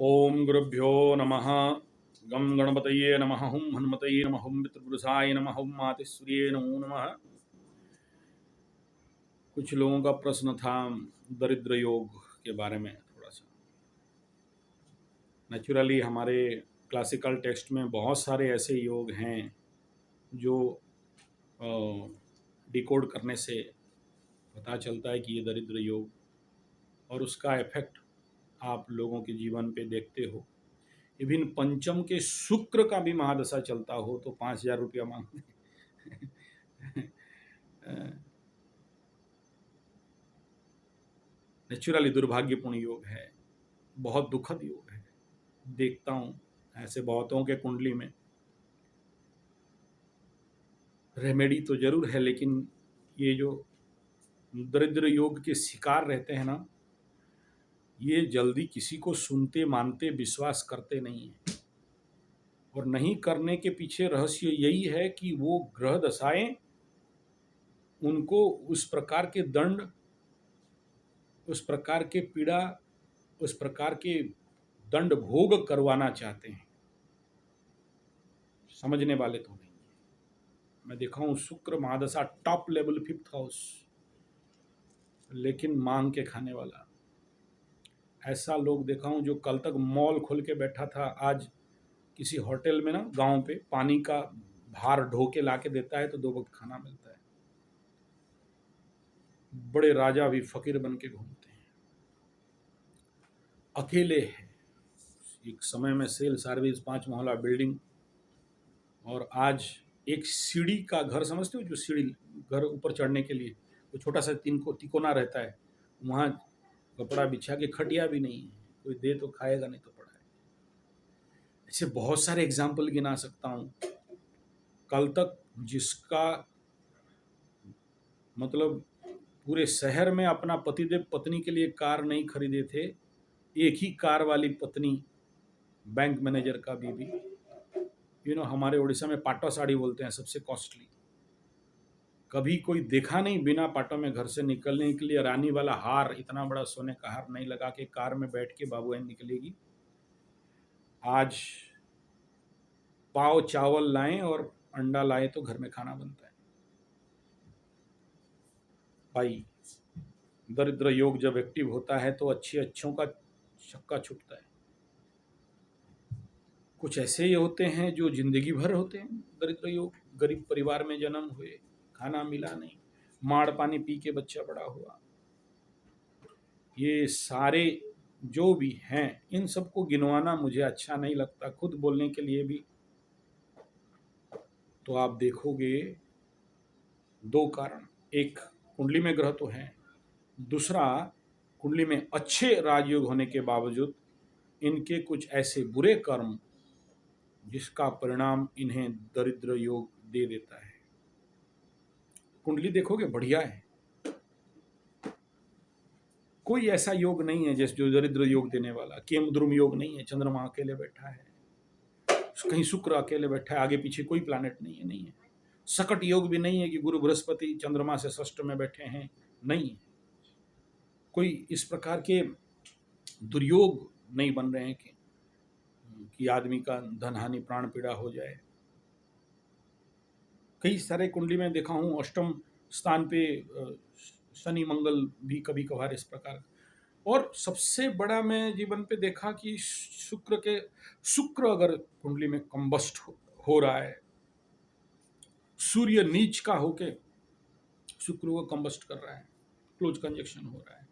ओम गुरुभ्यो नमः। गम गणपतये नमः। हुम हनुमतये नमः। हुम पितृपुरुषाय नमः। हुम मातृश्रिये नमो नमः। कुछ लोगों का प्रश्न था दरिद्र योग के बारे में। थोड़ा सा नेचुरली हमारे क्लासिकल टेक्स्ट में बहुत सारे ऐसे योग हैं जो डिकोड करने से पता चलता है कि ये दरिद्र योग, और उसका इफेक्ट आप लोगों के जीवन पे देखते हो। इवन पंचम के शुक्र का भी महादशा चलता हो तो 5,000 रुपया मांगते नेचुरली दुर्भाग्यपूर्ण योग है, बहुत दुखद योग है। देखता हूँ ऐसे बहुतों के कुंडली में। रेमेडी तो जरूर है, लेकिन ये जो दरिद्र योग के शिकार रहते हैं ना, ये जल्दी किसी को सुनते मानते विश्वास करते नहीं हैं। और नहीं करने के पीछे रहस्य यही है कि वो ग्रह दशाएं उनको उस प्रकार के दंड, उस प्रकार के पीड़ा, उस प्रकार के दंड भोग करवाना चाहते हैं। समझने वाले तो नहीं। मैं देखा हूँ शुक्र महादशा टॉप लेवल 5th हाउस, लेकिन मांग के खाने वाला। ऐसा लोग देखा हूँ जो कल तक मॉल खोल के बैठा था, आज किसी होटल में ना गांव पे पानी का भार ढो के ला के देता है तो 2 वक्त खाना मिलता है। बड़े राजा भी फकीर बन के घूमते हैं, अकेले हैं। एक समय में सेल सर्विस 5 महला बिल्डिंग, और आज एक सीढ़ी का घर, समझते हो जो सीढ़ी घर ऊपर चढ़ने के लिए वो छोटा सा तिकोना रहता है, वहाँ कपड़ा बिछा के खटिया भी नहीं है, कोई दे तो खाएगा नहीं तो पड़ा है। ऐसे बहुत सारे एग्जाम्पल गिना सकता हूँ। कल तक जिसका मतलब पूरे शहर में अपना पतिदेव पत्नी के लिए कार नहीं खरीदे थे, एक ही कार वाली पत्नी बैंक मैनेजर का बीबी। हमारे उड़ीसा में पाटो साड़ी बोलते हैं सबसे कॉस्टली। कभी कोई देखा नहीं बिना पाटो में घर से निकलने के लिए रानी वाला हार, इतना बड़ा सोने का हार नहीं लगा के कार में बैठ के बाबू निकलेगी। आज पाव चावल लाएं और अंडा लाए तो घर में खाना बनता है। भाई, दरिद्र योग जब एक्टिव होता है तो अच्छों का छक्का छूटता है। कुछ ऐसे ही होते हैं जो जिंदगी भर होते हैं दरिद्र योग। गरीब परिवार में जन्म हुए, खाना मिला नहीं, माड़ पानी पी के बच्चा बड़ा हुआ। ये सारे जो भी हैं, इन सबको गिनवाना मुझे अच्छा नहीं लगता, खुद बोलने के लिए भी। तो आप देखोगे 2 कारण, एक कुंडली में ग्रह तो है, दूसरा कुंडली में अच्छे राजयोग होने के बावजूद इनके कुछ ऐसे बुरे कर्म जिसका परिणाम इन्हें दरिद्र योग दे देता है। कुंडली देखोगे बढ़िया है, कोई ऐसा योग नहीं है जैसे जो दरिद्र योग देने वाला। केमद्रुम योग नहीं है, चंद्रमा अकेले बैठा है, कहीं शुक्र अकेले बैठा है, आगे पीछे कोई प्लैनेट नहीं है। सकट योग भी नहीं है कि गुरु बृहस्पति चंद्रमा से षष्ठ में बैठे हैं, नहीं है। कोई इस प्रकार के दुर्योग नहीं बन रहे हैं कि आदमी का धन हानि प्राण पीड़ा हो जाए। कई सारे कुंडली में देखा हूँ अष्टम स्थान पे शनि मंगल भी कभी कभार इस प्रकार। और सबसे बड़ा मैं जीवन पे देखा कि शुक्र अगर कुंडली में कंबस्ट हो रहा है, सूर्य नीच का होके शुक्र को कंबस्ट कर रहा है, क्लोज कंजक्शन हो रहा है।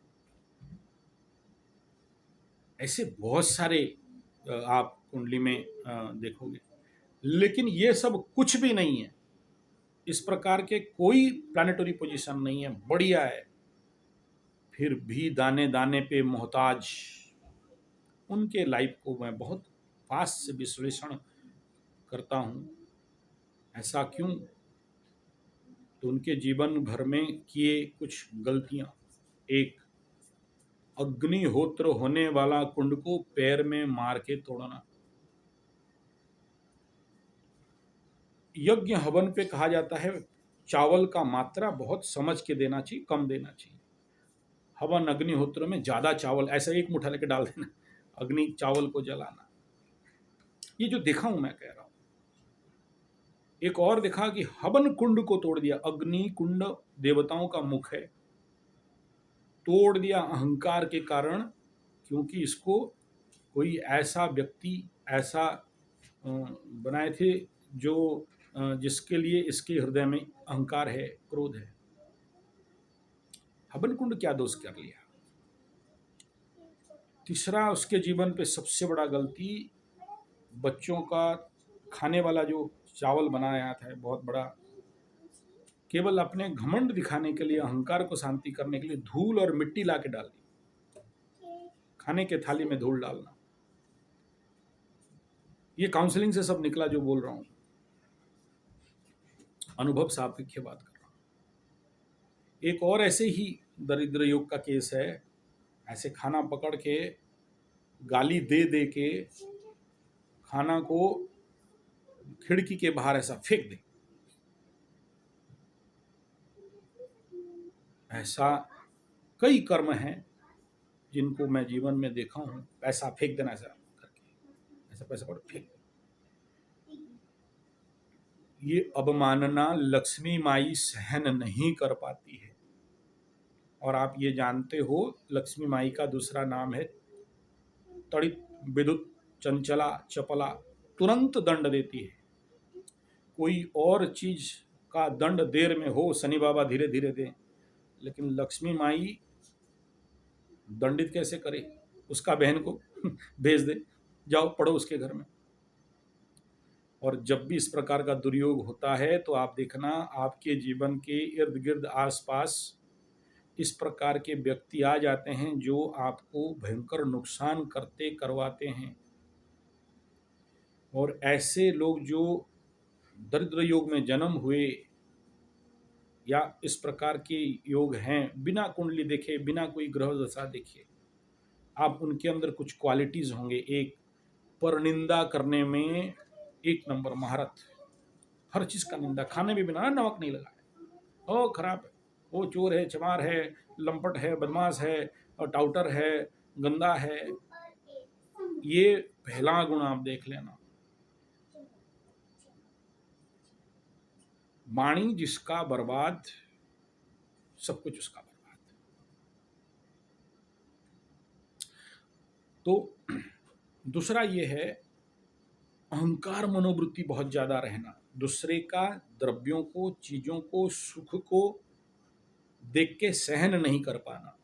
ऐसे बहुत सारे आप कुंडली में देखोगे, लेकिन ये सब कुछ भी नहीं है। इस प्रकार के कोई प्लानिटरी पोजीशन नहीं है, बढ़िया है, फिर भी दाने दाने पे मोहताज। उनके लाइफ को मैं बहुत फास्ट से विश्लेषण करता हूँ। ऐसा क्यों? तो उनके जीवन भर में किए कुछ गलतियां। एक, अग्निहोत्र होने वाला कुंड को पैर में मार के तोड़ना। यज्ञ हवन पे कहा जाता है चावल का मात्रा बहुत समझ के देना चाहिए, कम देना चाहिए। हवन अग्निहोत्र में ज्यादा चावल ऐसा 1 मुट्ठा लेके डाल देना, अग्नि चावल को जलाना, ये जो देखा हूं मैं कह रहा हूं। एक और देखा कि हवन कुंड को तोड़ दिया। अग्नि कुंड देवताओं का मुख है, तोड़ दिया अहंकार के कारण, क्योंकि इसको कोई ऐसा व्यक्ति ऐसा बनाए थे जो जिसके लिए इसके हृदय में अहंकार है, क्रोध है। हवन कुंड क्या दोष कर लिया। तीसरा, उसके जीवन पे सबसे बड़ा गलती, बच्चों का खाने वाला जो चावल बनाया था बहुत बड़ा, केवल अपने घमंड दिखाने के लिए, अहंकार को शांति करने के लिए धूल और मिट्टी ला के डाल दी, खाने के थाली में धूल डालना। ये काउंसलिंग से सब निकला जो बोल रहा हूं, अनुभव सापेक्ष की बात कर रहा हूं। एक और ऐसे ही दरिद्र योग का केस है। ऐसे खाना पकड़ के गाली दे दे के खाना को खिड़की के बाहर ऐसा फेंक दे। ऐसा कई कर्म हैं जिनको मैं जीवन में देखा हूं। पैसा फेंक देना, ऐसा करके ऐसा पैसा पकड़ फेंक। ये अवमानना लक्ष्मी माई सहन नहीं कर पाती है। और आप ये जानते हो, लक्ष्मी माई का दूसरा नाम है तड़ित, विद्युत, चंचला, चपला, तुरंत दंड देती है। कोई और चीज का दंड देर में हो, शनि बाबा धीरे धीरे दें, लेकिन लक्ष्मी माई दंडित कैसे करे। उसका बहन को भेज दे, जाओ पढ़ो उसके घर में। और जब भी इस प्रकार का दुर्योग होता है तो आप देखना, आपके जीवन के इर्द गिर्द आसपास इस प्रकार के व्यक्ति आ जाते हैं जो आपको भयंकर नुकसान करते करवाते हैं। और ऐसे लोग जो दरिद्र योग में जन्म हुए या इस प्रकार के योग हैं, बिना कुंडली देखे, बिना कोई ग्रह दशा देखे, आप उनके अंदर कुछ क्वालिटीज होंगे। एक, परनिंदा करने में एक नंबर महारत, हर चीज का निंदा, खाने में बिना नमक नहीं लगाए, ओ खराब है, वो चोर है, चमार है, लंपट है, बदमाश है, और टाउटर है, गंदा है। ये पहला गुण आप देख लेना। वाणी जिसका बर्बाद, सब कुछ उसका बर्बाद। तो दूसरा ये है, अहंकार मनोवृत्ति बहुत ज्यादा रहना, दूसरे का द्रव्यों को, चीजों को, सुख को देख के सहन नहीं कर पाना,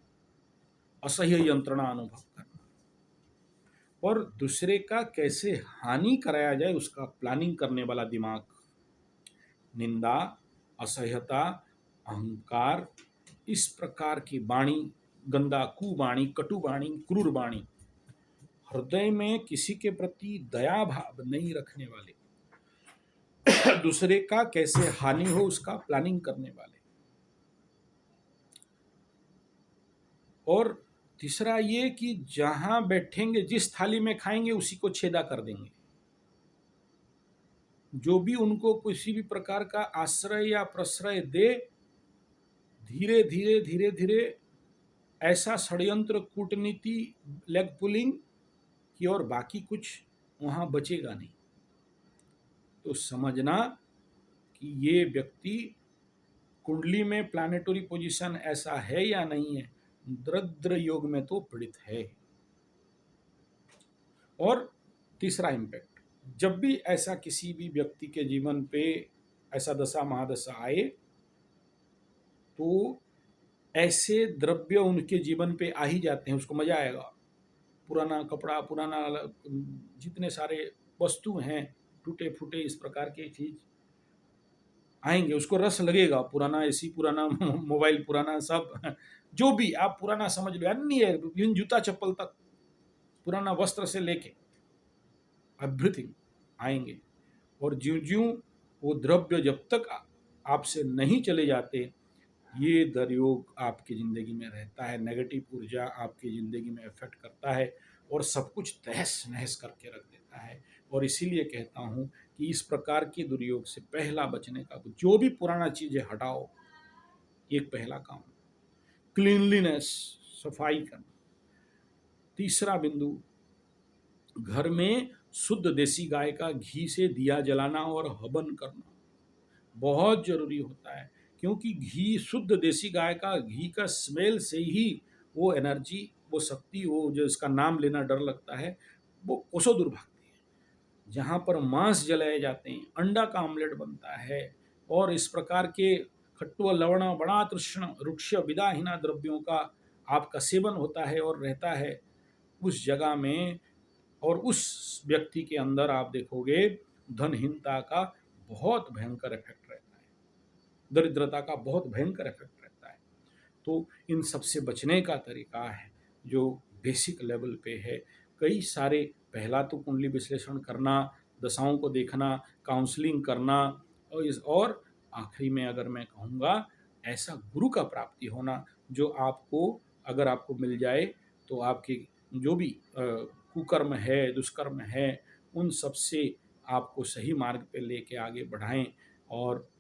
असह्य यंत्रणा अनुभव करना, और दूसरे का कैसे हानि कराया जाए उसका प्लानिंग करने वाला दिमाग। निंदा, असह्यता, अहंकार, इस प्रकार की वाणी, गंदा, कुवाणी, कटुवाणी, क्रूर वाणी, हृदय में किसी के प्रति दया भाव नहीं रखने वाले, दूसरे का कैसे हानि हो उसका प्लानिंग करने वाले। और तीसरा ये कि जहां बैठेंगे, जिस थाली में खाएंगे उसी को छेदा कर देंगे। जो भी उनको किसी भी प्रकार का आश्रय या प्रश्रय दे, धीरे धीरे धीरे धीरे ऐसा षड्यंत्र, कूटनीति, लेग पुलिंग की, और बाकी कुछ वहां बचेगा नहीं। तो समझना कि ये व्यक्ति कुंडली में प्लैनेटरी पोजीशन ऐसा है या नहीं है। दरिद्र योग में तो पीड़ित है। और तीसरा इम्पैक्ट, जब भी ऐसा किसी भी व्यक्ति के जीवन पे ऐसा दशा महादशा आए तो ऐसे द्रव्य उनके जीवन पे आ ही जाते हैं। उसको मजा आएगा, पुराना कपड़ा, पुराना जितने सारे वस्तु हैं, टूटे फूटे इस प्रकार के चीज आएंगे, उसको रस लगेगा। पुराना एसी, पुराना मोबाइल, पुराना सब, जो भी आप पुराना समझ लो, अन्य जूता चप्पल तक, पुराना वस्त्र से लेके एवरीथिंग आएंगे। और ज्यों ज्यों वो द्रव्य जब तक आपसे नहीं चले जाते, ये दरयोग आपकी जिंदगी में रहता है, नेगेटिव ऊर्जा आपकी जिंदगी में इफेक्ट करता है और सब कुछ तहस नहस करके रख देता है। और इसीलिए कहता हूँ कि इस प्रकार के दुर्योग से पहला बचने का, जो भी पुराना चीजें हटाओ, एक पहला काम, क्लीनलीनेस, सफाई करना। तीसरा बिंदु, घर में शुद्ध देसी गाय का घी से दिया जलाना और हवन करना बहुत जरूरी होता है, क्योंकि घी, शुद्ध देसी गाय का घी का स्मेल से ही वो एनर्जी, वो शक्ति, वो जो इसका नाम लेना डर लगता है, वो कोसों दूर भागती है। जहाँ पर मांस जलाए जाते हैं, अंडा का आमलेट बनता है और इस प्रकार के खट्टू लवण बड़ा तृष्ण रुक्ष विदाहीना द्रव्यों का आपका सेवन होता है और रहता है उस जगह में, और उस व्यक्ति के अंदर आप देखोगे धनहीनता का बहुत भयंकर इफेक्ट रहता है, दरिद्रता का बहुत भयंकर इफेक्ट रहता है। तो इन सबसे बचने का तरीका है जो बेसिक लेवल पे है, कई सारे, पहला तो कुंडली विश्लेषण करना, दशाओं को देखना, काउंसलिंग करना, और आखिरी में अगर मैं कहूँगा ऐसा गुरु का प्राप्ति होना जो आपको, अगर आपको मिल जाए तो आपके जो भी कुकर्म है, दुष्कर्म है, उन सब से आपको सही मार्ग पे लेके आगे बढ़ाएं, और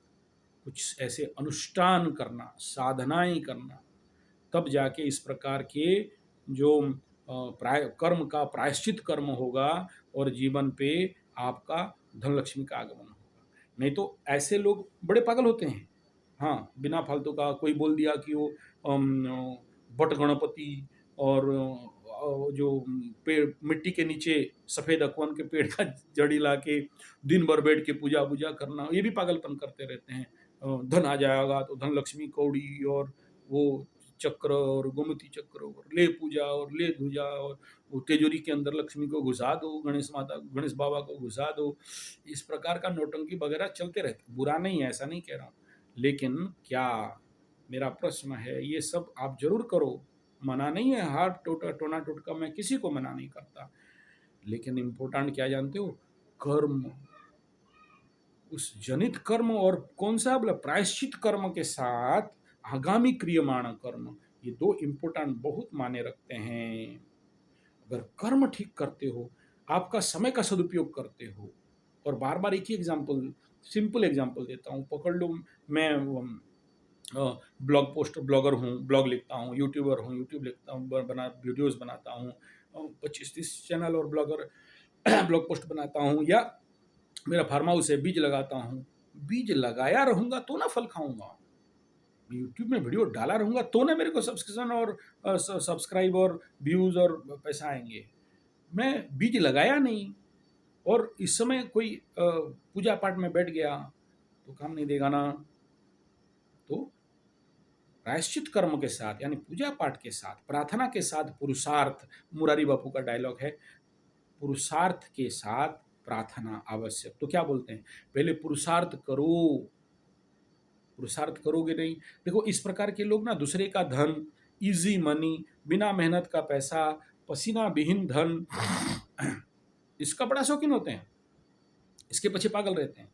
कुछ ऐसे अनुष्ठान करना, साधनाएं करना, तब जाके इस प्रकार के जो कर्म का प्रायश्चित कर्म होगा और जीवन पे आपका धनलक्ष्मी का आगमन होगा। नहीं तो ऐसे लोग बड़े पागल होते हैं। हाँ, बिना फालतू का कोई बोल दिया कि वो बट गणपति और जो पेड़ मिट्टी के नीचे सफ़ेद अकवन के पेड़ का जड़ी ला के दिन भर बैठ के पूजा वूजा करना, ये भी पागलपन करते रहते हैं। धन आ जाएगा तो धन लक्ष्मी कौड़ी और वो चक्र और गोमती चक्र और ले पूजा और ले धूजा, और वो तिजोरी के अंदर लक्ष्मी को घुसा दो, गणेश माता, गणेश बाबा को घुसा दो। इस प्रकार का नौटंकी वगैरह चलते रहते, बुरा नहीं है, ऐसा नहीं कह रहा हूँ, लेकिन क्या, मेरा प्रश्न है, ये सब आप जरूर करो, मना नहीं है, हाथ टोना टोटका मैं किसी को मना नहीं करता, लेकिन इम्पोर्टेंट क्या जानते हो, कर्म, उस जनित कर्म और कौन सा बोला प्रायश्चित कर्म के साथ आगामी क्रियमाण कर्म, ये दो इम्पोर्टेंट बहुत माने रखते हैं। अगर कर्म ठीक करते हो, आपका समय का सदुपयोग करते हो, और बार बार एक ही एग्जाम्पल, सिंपल एग्जाम्पल देता हूँ, पकड़ लो, मैं ब्लॉगर हूँ, ब्लॉग लिखता हूँ, यूट्यूबर हूँ, यूट्यूब लिखता हूँ, वीडियोस बनाता हूँ, 25-30 चैनल और ब्लॉगर ब्लॉग पोस्ट बनाता हूँ, या मेरा फार्म हाउस है, बीज लगाता हूँ। बीज लगाया रहूँगा तो ना फल खाऊंगा, यूट्यूब में वीडियो डाला रहूँगा तो ना मेरे को सब्सक्रिप्शन और सब्सक्राइब और व्यूज़ और पैसा आएंगे। मैं बीज लगाया नहीं और इस समय कोई पूजा पाठ में बैठ गया तो काम नहीं देगा ना। तो प्रायश्चित कर्म के साथ, यानी पूजा पाठ के साथ, प्रार्थना के साथ पुरुषार्थ, मुरारी बापू का डायलॉग है, पुरुषार्थ के साथ प्रार्थना आवश्यक। तो क्या बोलते हैं, पहले पुरुषार्थ करो, पुरुषार्थ करोगे नहीं, देखो इस प्रकार के लोग ना दूसरे का धन, इजी मनी, बिना मेहनत का पैसा, पसीना विहीन धन, इसका बड़ा शौकीन होते हैं, इसके पीछे पागल रहते हैं।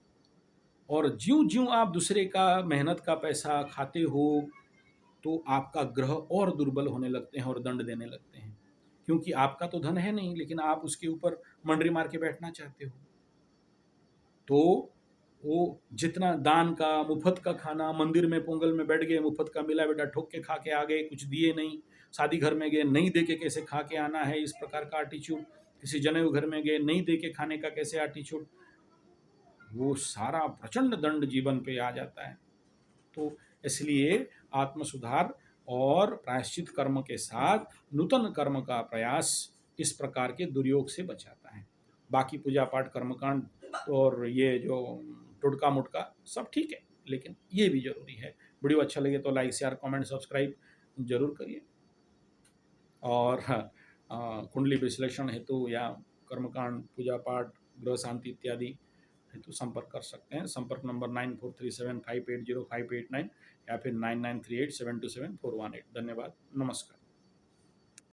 और ज्यों ज्यों आप दूसरे का मेहनत का पैसा खाते हो तो आपका ग्रह और दुर्बल होने लगते हैं और दंड देने लगते हैं, क्योंकि आपका तो धन है नहीं, लेकिन आप उसके ऊपर मंडरी मार के बैठना चाहते हो। तो वो जितना दान का, मुफ्त का खाना, मंदिर में पोंगल में बैठ गए, मुफ्त का मिला बेटा, ठोक के खा के आ गए, कुछ दिए नहीं, शादी घर में गए, नहीं दे के कैसे खा के आना है, इस प्रकार का एटीट्यूड, किसी जनेऊ घर में गए, नहीं दे के खाने का कैसे एटीट्यूड, वो सारा प्रचंड दंड जीवन पे आ जाता है। तो इसलिए आत्म सुधार और प्रायश्चित कर्म के साथ नूतन कर्म का प्रयास इस प्रकार के दुर्योग से बचाता है। बाकी पूजा पाठ, कर्मकांड और ये जो टुटका मुटका सब ठीक है, लेकिन ये भी जरूरी है। वीडियो अच्छा लगे तो लाइक, शेयर, कमेंट, सब्सक्राइब जरूर करिए। और कुंडली विश्लेषण हेतु या कर्मकांड, पूजा पाठ, ग्रह शांति इत्यादि हेतु संपर्क कर सकते हैं। संपर्क नंबर 9437580589 या फिर 9938727418। धन्यवाद, नमस्कार।